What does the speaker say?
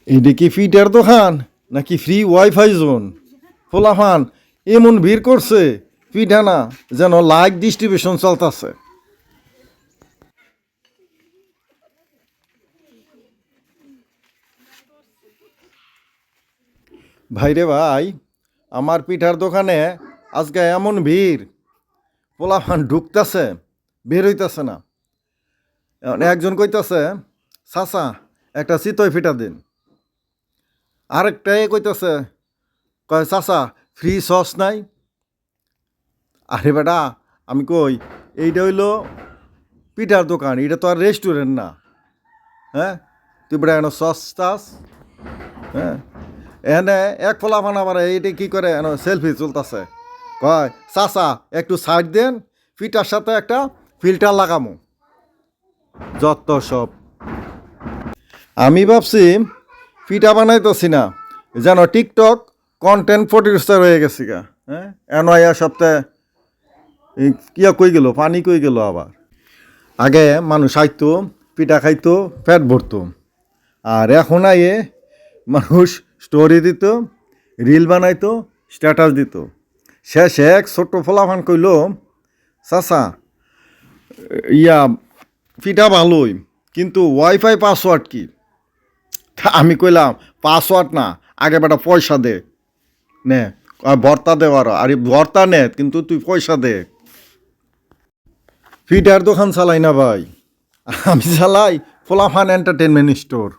এটা কি ফিটার দোকান নাকি ফ্রি ওয়াইফাই জোন? ফোলাফান এমন ভিড় করছে পিঠা না যেন লাইক ডিস্ট্রিবিউশন চলতেছে। ভাইরে ভাই, আমার পিঠার দোকানে আজকে এমন ভিড়, পোলাফান ঢুকতেছে বের হইতেছে না। এখন একজন কইতাছে চাচা একটা চিতই পিঠা দিন, আরেকটাই কইতাছে কয় চাচা ফ্রি সস নাই। আরে বেটা আমি কই এইটা হইলো পিঠার দোকান, এটা তো আর রেস্টুরেন্ট না। হ্যাঁ, তুই বেটা এনে সস টাস। হ্যাঁ, এনে এক ফোলাফান আবার এইটা কি করে এনে সেলফি চলতেছে, কয় চাচা একটু সাইড দেন, পিঠার সাথে একটা ফিল্টার লাগামো। যত সব। আমি ভাবছি পিঠা বানাইতেছি না, যেন টিকটক কন্টেন্ট প্রডিউসার হয়ে গেছি গা। হ্যাঁ, এনআইয়া সপ্তাহে কিয়া কই গেল, পানি কই গেল আবার। আগে মানুষ আইতো পিঠা খাইতো পেট ভরতো, আর এখন আইয়ে মানুষ স্টোরি দিত, রিল বানাইতো, স্ট্যাটাস দিত। শেষে এক ছোট্ট ফলাফান কইল চাচা ইয়া পিঠা ভালোই, কিন্তু ওয়াইফাই পাসওয়ার্ড কি? তা আমি কইলাম পাসওয়ার্ড না, আগে বেটা পয়সা দে নে। ভর্তা দেওয়ার আরে ভর্তা নে, কিন্তু তুই পয়সা দে। ফিটার দোকান চালাই না ভাই, আমি চালাই ফোলাফান এন্টারটেনমেন্ট স্টোর।